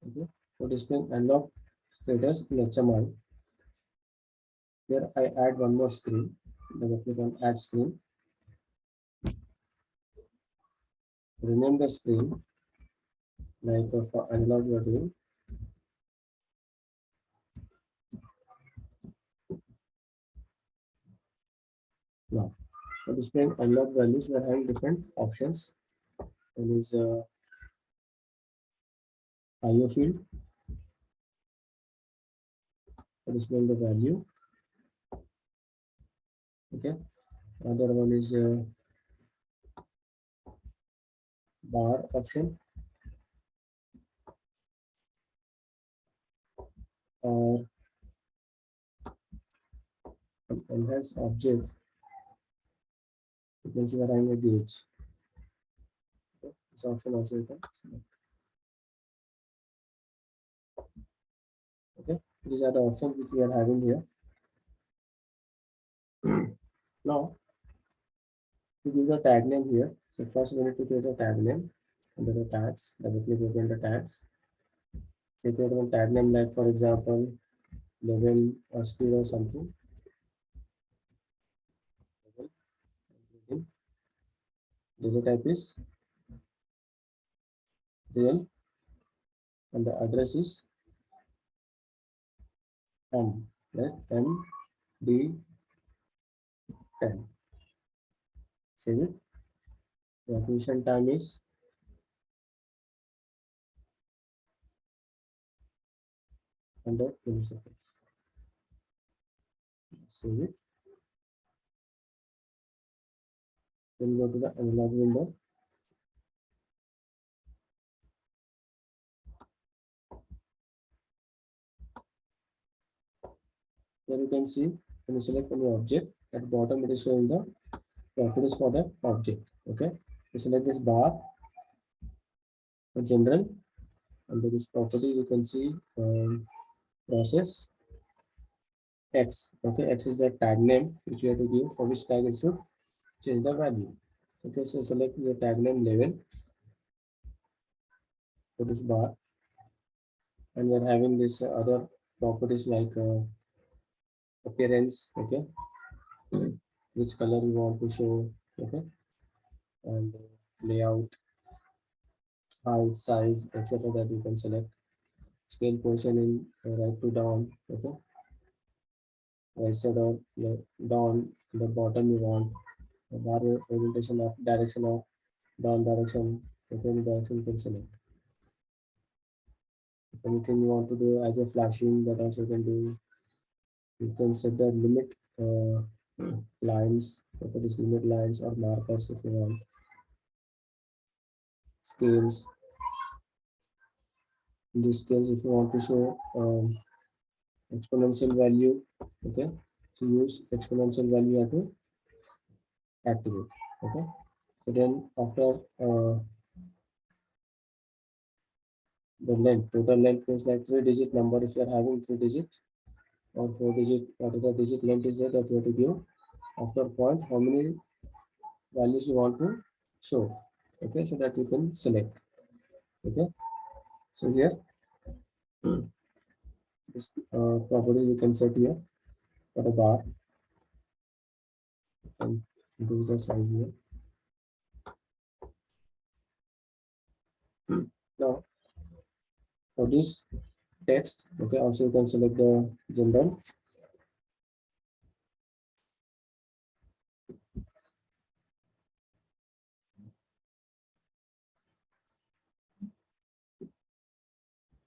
Okay, for displaying unlock status in HMI, here I add one more screen. Double click on add screen, rename the screen like for unlock we are doing. Now, for displaying unlock values, we are having different options. One is IO field for displaying the value. Okay, other one is bar option or enhance objects. You can see we are having a gauge. Okay, this option also you can select. Okay, these are the options which we are having here. Now, to give the tag name here, so first we need to create a tag name under the tags. Double click open the tags. Create one tag name like, for example, level or speed or something. Level. Data type is real and the address is M, right? MD10. Save it. The acquisition time is under 20 seconds. Save it. Then go to the analog window. Here you can see when you select any object, at the bottom it is showing the properties for the object. Okay, you select this bar, the general, under this property you can see process X. Okay, X is the tag name which you have to give, for which tag it should change the value. Okay, so select your tag name level for this bar, and we are having this other properties like appearance. Okay, which color you want to show. Okay, and layout, height, size, etc. that you can select. Scale positioning right to down. Okay, right side or down, the bottom you want. The bar orientation of direction of down direction. Okay, any direction you can select. If anything you want to do as a flashing, that also you can do. You can set the limit lines. Okay, this limit lines or markers if you want. Scales. In this case, if you want to show exponential value, okay, so use exponential value you have to activate. Okay, so then after the length, total length is like 3-digit number. If you are having 3 digits or 4-digit, whatever digit length is there, that you have to give after point how many values you want to show. Okay, so that you can select. Okay, so here this property you can set here for the bar and increase the size here. Now for this text, okay, also you can select the general.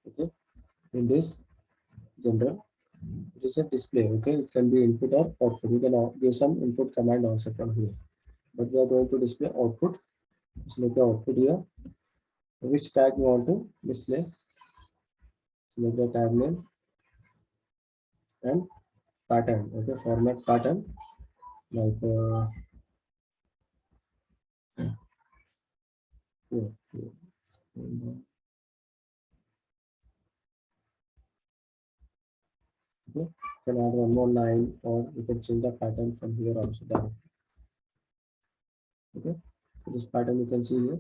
Okay, in this general, it is a display. Okay, it can be input or output. You can give some input command also from here, but we are going to display output. Select the output here. Which tag you want to display? Select the tag name and pattern. Okay, format pattern like here, here. Okay, you can add one more line, or you can change the pattern from here also directly. Okay, so this pattern you can see here,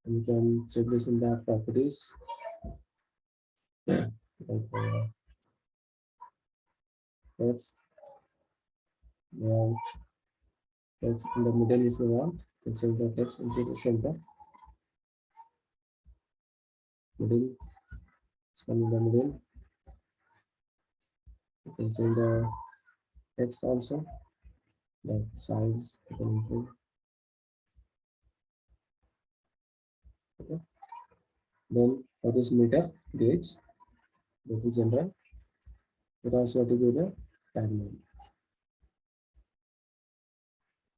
and you can check this in the properties. like text, layout, text in the middle if you want. You can change the text into the center, middle, it's coming in the middle. You can change the text also, like size, you can improve. Okay. Then for this meter gauge, go to general, it also to go the timeline.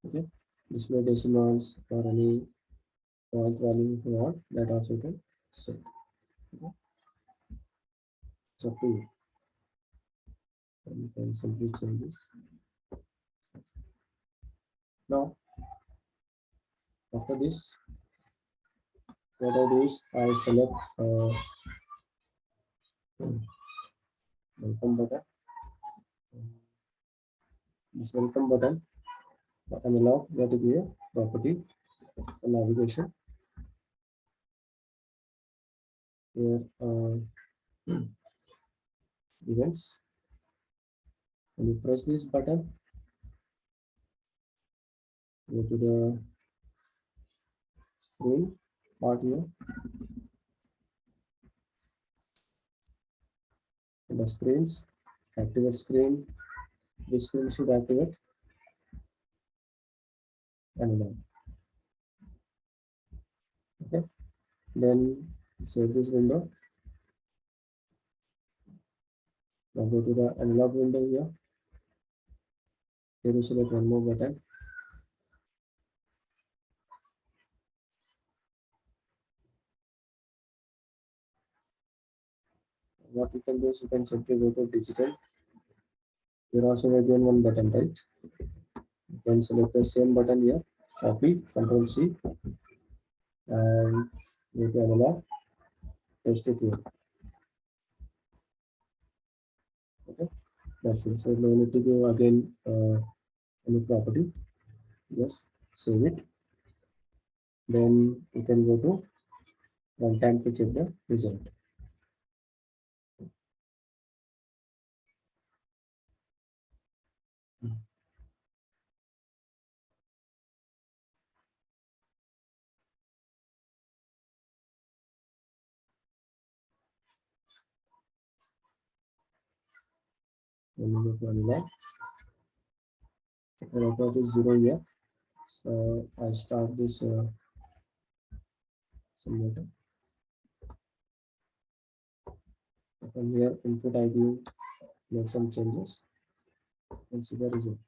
Okay. Display decimals or any point value if you want, that also you can set. Okay. It's up to you. And you can simply change this. Now, after this, what I do is I select welcome button. This welcome button analog, that will be a property, a navigation. Here events. When you press this button, go to the screen part here. In the screens, activate screen. This screen should activate analog. Okay. Then save this window. Now go to the analog window here. Here you select one more button. What you can do is you can simply go to digital. Here also again one button, right? You can select the same button here, copy, Control C, and go to analog, paste it here. Okay, that's it. So no need to go again any property. Just save it. Then you can go to runtime to check the result. When you go to analog, the record is 0 here. So I start this simulator. From here, input ID, make some changes and see the result.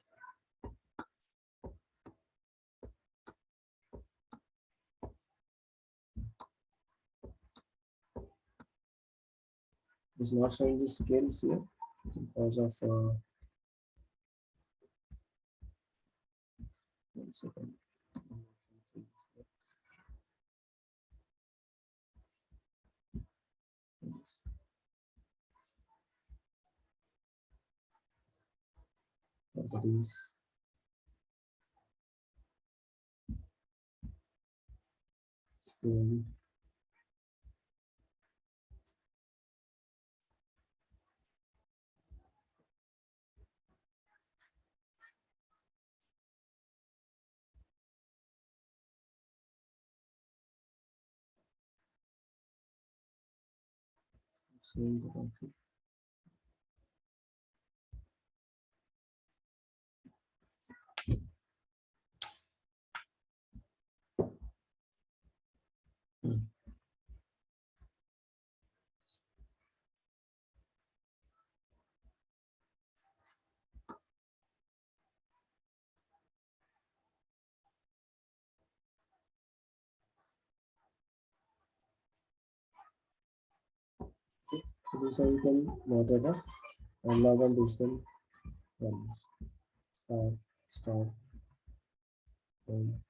It's not showing the scales here because of one second. Properties. Scale. Showing the config. So this is how you can monitor the analog and digital values. Start, stop, home.